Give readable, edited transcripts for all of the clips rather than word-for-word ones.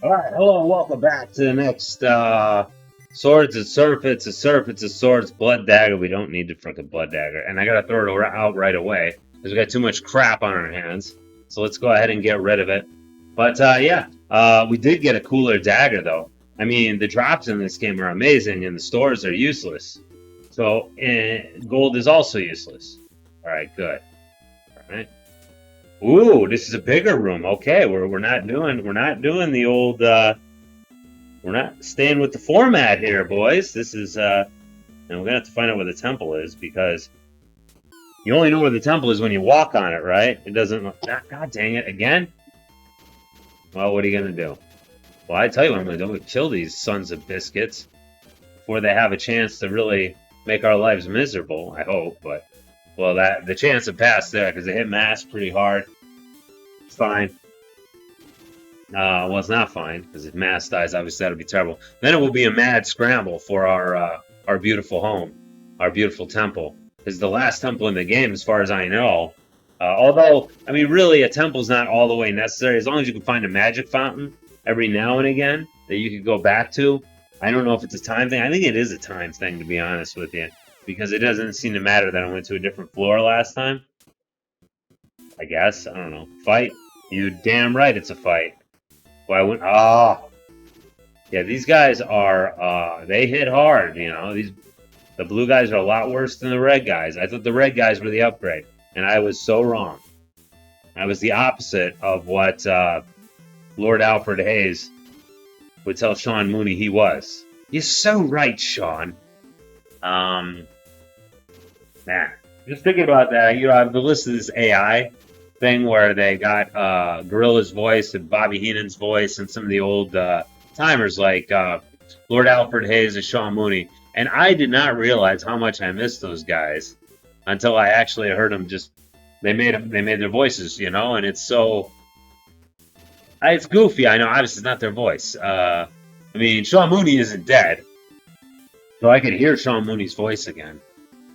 Alright, hello and welcome back to the next Swords and Serpents, a Serpents and Swords Blood Dagger. We don't need the frickin' Blood Dagger. And I gotta throw it out right away, because we got too much crap on our hands. So let's go ahead and get rid of it. But yeah, we did get a cooler dagger though. I mean, the drops in this game are amazing and the stores are useless. So gold is also useless. Alright, good. Alright. Ooh, this is a bigger room. Okay, we're not doing the old we're not staying with the format here, boys. This is and we're gonna have to find out where the temple is because you only know where the temple is when you walk on it, right? It doesn't. God dang it, again. Well, what are you gonna do? Well, I tell you what I'm gonna do. I'm gonna kill these sons of biscuits before they have a chance to really make our lives miserable. I hope, but well, that the chance of pass there because they hit mass pretty hard. It's fine. Well, it's not fine because if mass dies, obviously that'll be terrible. Then it will be a mad scramble for our beautiful home, our beautiful temple. Because the last temple in the game, as far as I know, although I mean, really, a temple's not all the way necessary as long as you can find a magic fountain every now and again that you could go back to. I don't know if it's a time thing. I think it is a time thing, to be honest with you, because it doesn't seem to matter that I went to a different floor last time. I guess I don't know. Fight? You damn right, it's a fight. Why wouldn't? Oh, yeah. These guys are. They hit hard. You know, the blue guys are a lot worse than the red guys. I thought the red guys were the upgrade, and I was so wrong. I was the opposite of what Lord Alfred Hayes would tell Sean Mooney he was. You're so right, Sean. Man, just thinking about that. You know, I've listened to this AI thing where they got Gorilla's voice and Bobby Heenan's voice and some of the old timers like Lord Alfred Hayes and Sean Mooney. And I did not realize how much I missed those guys until I actually heard them. They made their voices, you know, and it's goofy. I know, obviously it's not their voice. I mean, Sean Mooney isn't dead, so I could hear Sean Mooney's voice again.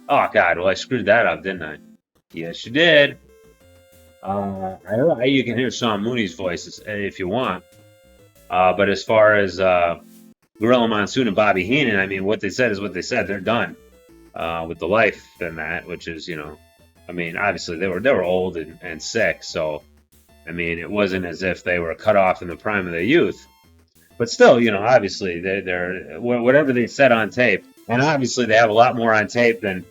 Oh God, well I screwed that up, didn't I? Yes, you did. You can hear Sean Mooney's voice if you want. But as far as Gorilla Monsoon and Bobby Heenan, I mean, what they said is what they said. They're done with the life and that, which is, you know, I mean, obviously they were old and sick, so I mean, it wasn't as if they were cut off in the prime of their youth. But still, you know, obviously they're whatever they said on tape, and obviously they have a lot more on tape than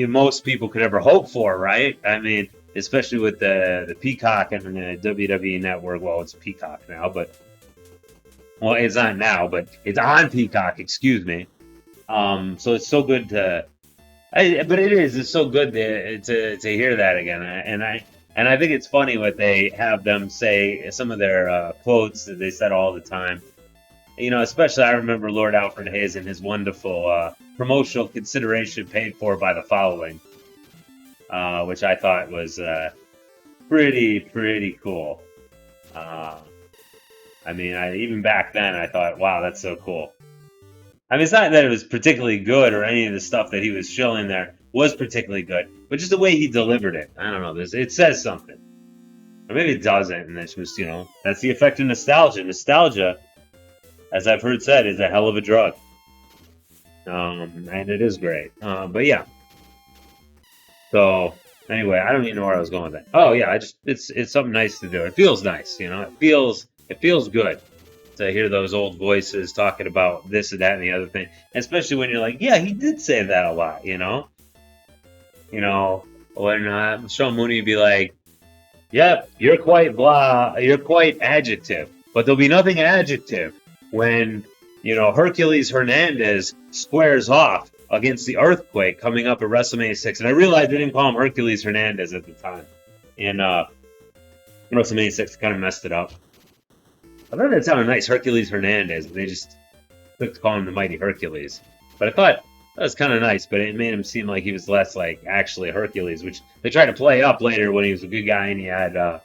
most people could ever hope for, right? I mean, especially with the Peacock and the WWE Network. Well, it's Peacock now, but well, it's not now, but it's on Peacock. Excuse me. So it's so good it's so good to hear that again, and I think it's funny what they have them say. Some of their quotes that they said all the time. You know, especially I remember Lord Alfred Hayes and his wonderful promotional consideration paid for by the following. Which I thought was pretty cool. I mean, even back then, I thought, wow, that's so cool. I mean, it's not that it was particularly good or any of the stuff that he was showing there was particularly good, but just the way he delivered it. I don't know, it says something. Or maybe it doesn't, and it's just, you know, that's the effect of nostalgia. Nostalgia, as I've heard said, is a hell of a drug. And it is great. But yeah. So anyway, I don't even know where I was going with that. Oh yeah, it's something nice to do. It feels nice, you know. It feels good to hear those old voices talking about this and that and the other thing. Especially when you're like, yeah, he did say that a lot, you know. You know, when Sean Mooney would be like, "Yep, you're quite blah, you're quite adjective," but there'll be nothing adjective when you know Hercules Hernandez squares off against the Earthquake coming up at WrestleMania 6. And I realized they didn't call him Hercules Hernandez at the time. And WrestleMania 6 kind of messed it up. I thought that sounded nice, Hercules Hernandez. They just took to call him the Mighty Hercules. But I thought that was kind of nice, but it made him seem like he was less like actually Hercules, which they tried to play up later when he was a good guy and he had... and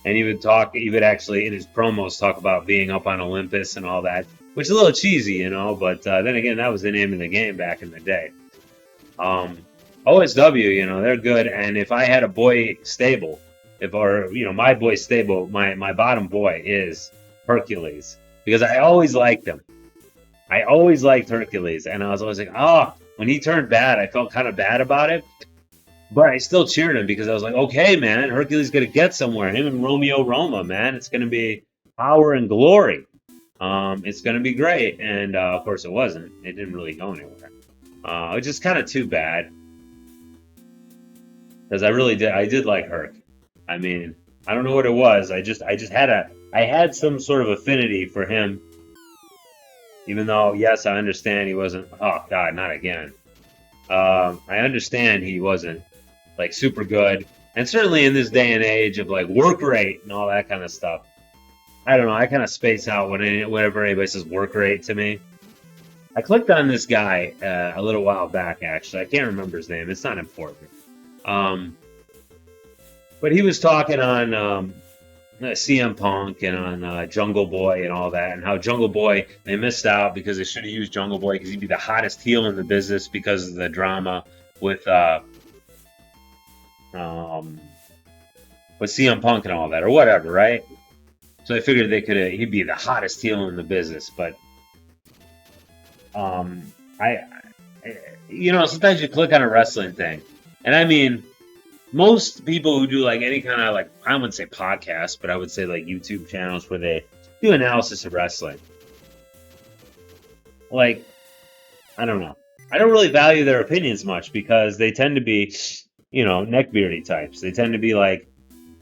he would actually, in his promos, talk about being up on Olympus and all that. Which is a little cheesy, you know, but then again, that was the name of the game back in the day. OSW, you know, they're good, and if I had a boy stable, my boy stable, my bottom boy is Hercules because I always liked him. I always liked Hercules, and I was always like, oh, when he turned bad, I felt kind of bad about it. But I still cheered him because I was like, okay, man, Hercules gonna get somewhere. Him and Romeo Roma, man, it's gonna be power and glory. It's gonna be great, and of course it wasn't. It didn't really go anywhere. Which is kind of too bad because I did like Herc. I mean, I don't know what it was. I had some sort of affinity for him, even though yes, I understand he wasn't. Oh God, not again. I understand he wasn't like super good, and certainly in this day and age of like work rate and all that kind of stuff. I don't know. I kind of space out whenever anybody says work rate to me. I clicked on this guy a little while back. Actually, I can't remember his name. It's not important. But he was talking on CM Punk and on Jungle Boy and all that, and how Jungle Boy, they missed out because they should have used Jungle Boy because he'd be the hottest heel in the business because of the drama with CM Punk and all that, or whatever, right? So I figured he'd be the hottest heel in the business, but sometimes you click on a wrestling thing, and I mean, most people who do like any kind of like, I wouldn't say podcast, but I would say like YouTube channels where they do analysis of wrestling. Like, I don't know. I don't really value their opinions much because they tend to be, neckbeardy types. They tend to be like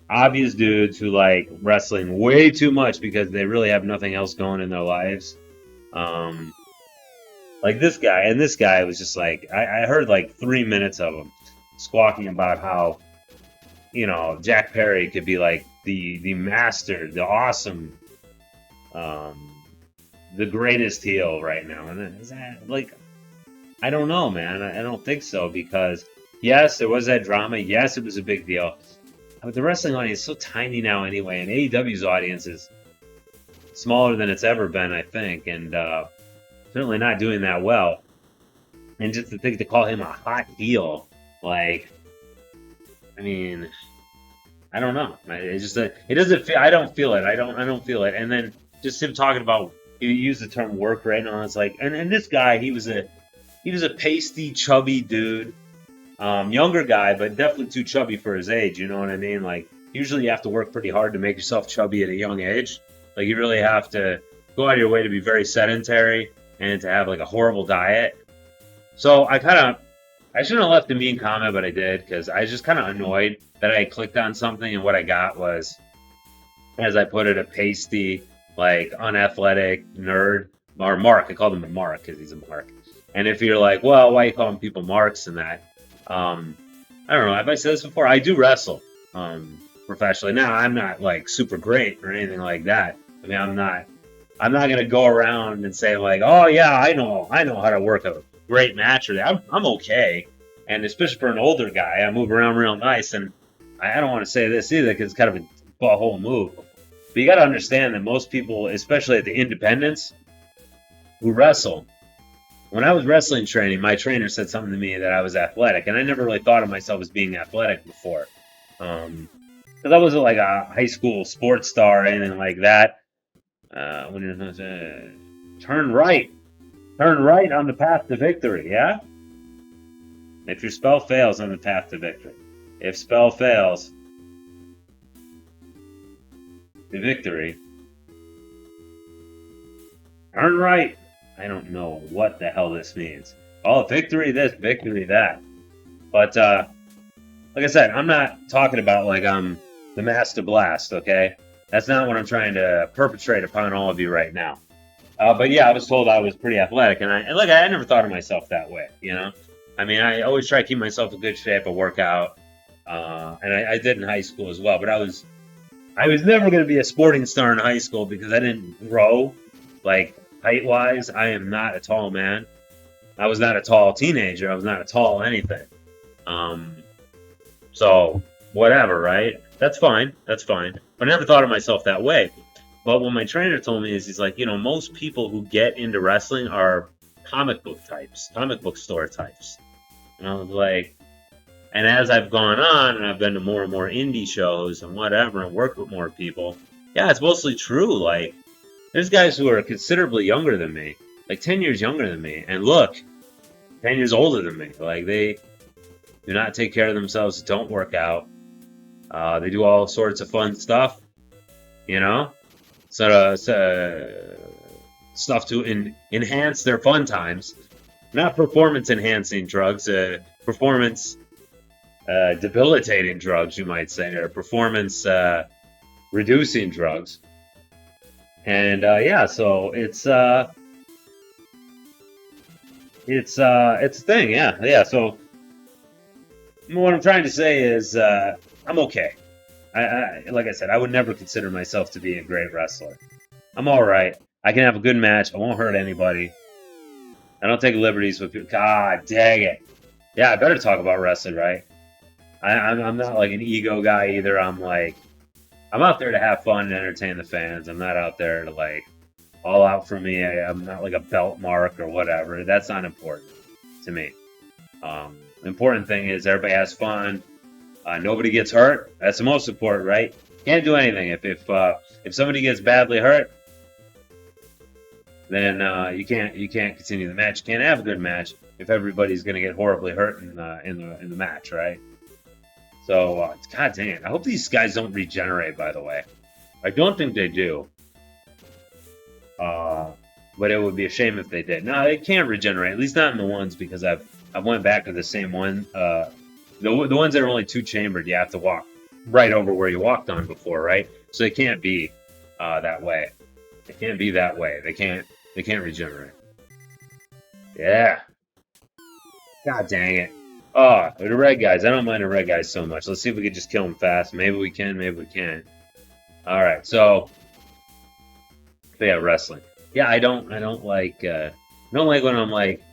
obvious dudes who like wrestling way too much because they really have nothing else going in their lives. Like this guy, and this guy was just like, I heard like 3 minutes of him squawking about how, Jack Perry could be like the master, the awesome, the greatest heel right now. And is that like, I don't know, man. I don't think so because yes, there was that drama. Yes, it was a big deal. But the wrestling audience is so tiny now anyway, and AEW's audience is smaller than it's ever been, I think, and certainly not doing that well. And just to think to call him a hot heel, like, I mean, I don't know. It just it doesn't feel. I don't feel it. I don't feel it. And then just him talking about, he used the term work rate, and it's like, and this guy, he was a pasty, chubby dude, younger guy, but definitely too chubby for his age. You know what I mean? Like, usually you have to work pretty hard to make yourself chubby at a young age. Like, you really have to go out of your way to be very sedentary and to have like a horrible diet. So I shouldn't have left a mean comment, but I did because I was just kind of annoyed that I clicked on something and what I got was, as I put it, a pasty, like unathletic nerd, or Mark. I called him a Mark because he's a Mark. And if you're like, well, why are you calling people Marks and that? I don't know. Have I said this before? I do wrestle professionally. Now, I'm not like super great or anything like that. I mean, I'm not going to go around and say like, oh yeah, I know how to work a great match. Or I'm okay. And especially for an older guy, I move around real nice. And I don't want to say this either because it's kind of a butthole move. But you got to understand that most people, especially at the independents, who wrestle, when I was wrestling training, my trainer said something to me that I was athletic. And I never really thought of myself as being athletic before. Because I wasn't like a high school sports star or anything like that. When you're turn right on the path to victory, yeah? If your spell fails, on the path to victory. If spell fails, to victory, turn right. I don't know what the hell this means. Oh, victory this, victory that. But, like I said, I'm not talking about like I'm the Master Blast, okay? That's not what I'm trying to perpetrate upon all of you right now. But yeah, I was told I was pretty athletic, and I never thought of myself that way, you know? I mean, I always try to keep myself in good shape, I work out, and I did in high school as well, but I was never going to be a sporting star in high school because I didn't grow, like, height-wise. I am not a tall man. I was not a tall teenager. I was not a tall anything. So, whatever, right? That's fine. But I never thought of myself that way. But what my trainer told me is, he's like, most people who get into wrestling are comic book store types. And I was like, and as I've gone on and I've been to more and more indie shows and whatever and worked with more people, yeah, it's mostly true. Like, There's guys who are considerably younger than me, like 10 years younger than me, and look, 10 years older than me. Like, they do not take care of themselves, don't work out. They do all sorts of fun stuff, you know? Stuff to enhance their fun times. Not performance-enhancing drugs, performance debilitating drugs, you might say, or performance reducing drugs. And yeah, so it's a thing, yeah. So what I'm trying to say is I'm okay. Like I said, I would never consider myself to be a great wrestler. I'm all right. I can have a good match. I won't hurt anybody. I don't take liberties with people. God dang it. Yeah, I better talk about wrestling, right? I'm not like an ego guy either. I'm out there to have fun and entertain the fans. I'm not out there to like all out for me. I'm not like a belt mark or whatever. That's not important to me. The important thing is everybody has fun. Nobody gets hurt. That's the most important, right? Can't do anything if somebody gets badly hurt. Then you can't continue the match. You can't have a good match if everybody's going to get horribly hurt in the match, right? So, god dang it. I hope these guys don't regenerate, by the way. I don't think they do. But it would be a shame if they did. No, they can't regenerate, at least not in the ones, because I've went back to the same one. The ones that are only two-chambered, you have to walk right over where you walked on before, right? So they can't be that way. They can't be that way. They can't regenerate. Yeah. God dang it. Oh, the red guys. I don't mind the red guys so much. Let's see if we can just kill them fast. Maybe we can, maybe we can't. Alright, so yeah, wrestling. Yeah, I don't like when I'm like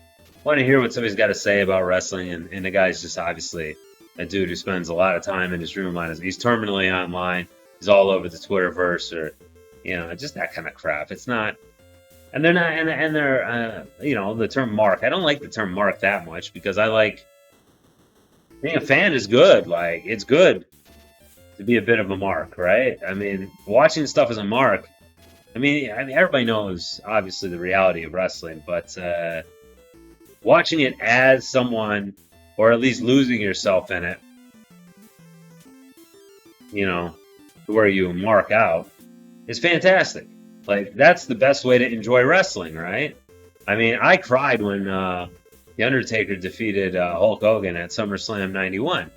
want to hear what somebody's got to say about wrestling, and the guy's just obviously a dude who spends a lot of time in his room on he's terminally online, he's all over the Twitterverse, or just that kind of crap. It's not. And they're not, and they're, the term mark. I don't like the term mark that much because I like being a fan is good. Like, it's good to be a bit of a mark, right? I mean, watching stuff as a mark. I mean, everybody knows obviously the reality of wrestling, but watching it as someone, or at least losing yourself in it, where you mark out, is fantastic. Like, that's the best way to enjoy wrestling, right? I mean, I cried when The Undertaker defeated Hulk Hogan at SummerSlam 91.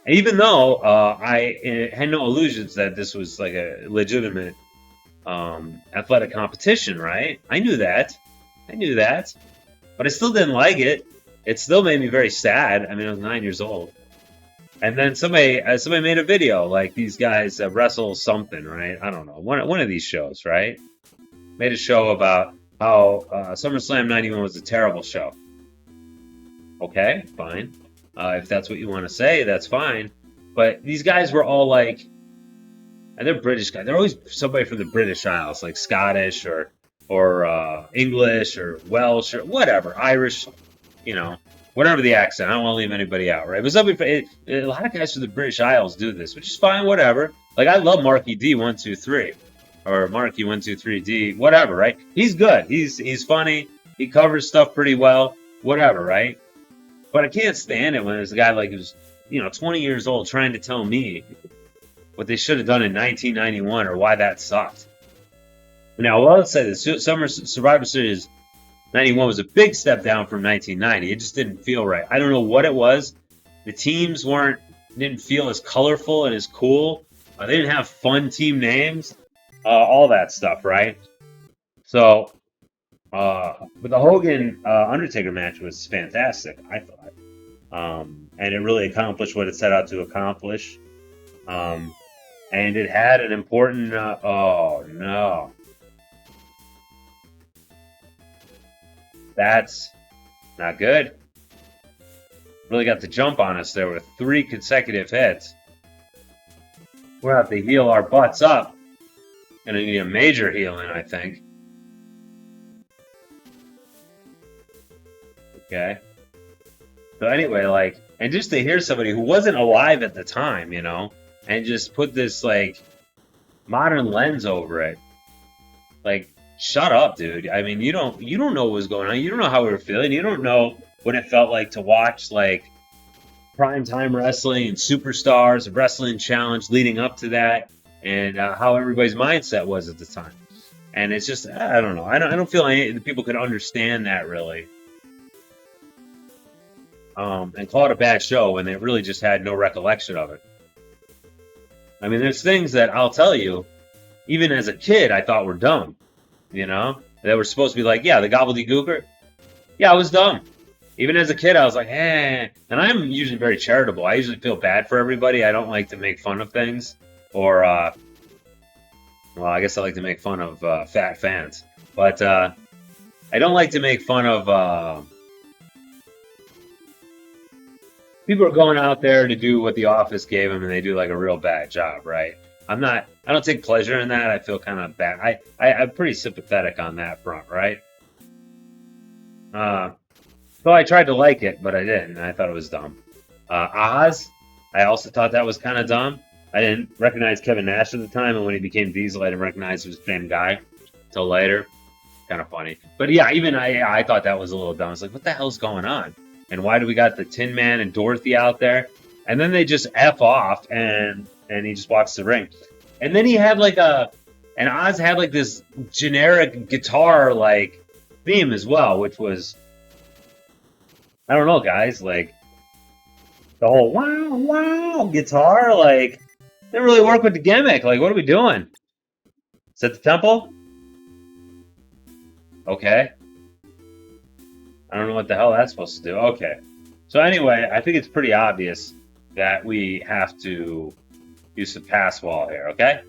Even though I had no illusions that this was like a legitimate athletic competition, right? I knew that. But I still didn't like it. It still made me very sad. I mean, I was 9 years old. And then somebody made a video, like these guys wrestle something, right? I don't know. One of these shows, right? Made a show about how SummerSlam 91 was a terrible show. Okay, fine. If that's what you want to say, that's fine. But these guys were all like, and they're British guys. They're always somebody from the British Isles, like Scottish or English or Welsh or whatever, Irish, whatever the accent. I don't want to leave anybody out, right? But a lot of guys from the British Isles do this, which is fine, whatever. Like, I love Marky D123 or Marky 123D, whatever, right? He's good. He's funny. He covers stuff pretty well, whatever, right? But I can't stand it when there's a guy like who's 20 years old trying to tell me what they should have done in 1991 or why that sucked. Now, well, let's say the Survivor Series 91 was a big step down from 1990. It just didn't feel right. I don't know what it was. The teams didn't feel as colorful and as cool. They didn't have fun team names. All that stuff, right? So, but the Hogan Undertaker match was fantastic, I thought, and it really accomplished what it set out to accomplish. And it had an important. Oh no. That's not good. Really got the jump on us there with 3 consecutive hits. We're going to have to heal our butts up. Going to need a major healing, I think. Okay. So anyway, and just to hear somebody who wasn't alive at the time, and just put this, modern lens over it. Like, shut up, dude. I mean, you don't know what was going on. You don't know how we were feeling. You don't know what it felt like to watch like prime time wrestling and superstars, wrestling challenge leading up to that, and how everybody's mindset was at the time. And it's just, I don't know. I don't feel any people could understand that really, and call it a bad show when they really just had no recollection of it. I mean, there's things that I'll tell you, even as a kid, I thought were dumb. You know, they were supposed to be like, yeah, the gobbledygooker. Yeah, I was dumb. Even as a kid, I was like, eh. And I'm usually very charitable. I usually feel bad for everybody. I don't like to make fun of things, or well, I guess I like to make fun of fat fans, but I don't like to make fun of people are going out there to do what the office gave them, and they do like a real bad job, right? I don't take pleasure in that. I feel kind of bad. I'm pretty sympathetic on that front, right? Uh, so I tried to like it, but I didn't. I thought it was dumb. Oz, I also thought that was kind of dumb. I didn't recognize Kevin Nash at the time, and when he became Diesel, I didn't recognize he was the same guy till later. Kind of funny. But yeah, even I thought that was a little dumb. I was like, what the hell's going on? And why do we got the Tin Man and Dorothy out there? And then they just F off, and he just walks the ring. And then he had like and Oz had like this generic guitar like theme as well, which was, I don't know, guys, like the whole wow wow guitar, like didn't really work with the gimmick. Like, what are we doing? Is that the temple? Okay. I don't know what the hell that's supposed to do. Okay. So anyway, I think it's pretty obvious that we have to use some pass wall here, okay?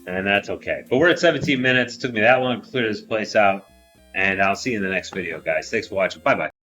And that's okay. But we're at 17 minutes. It took me that long to clear this place out. And I'll see you in the next video, guys. Thanks for watching. Bye-bye.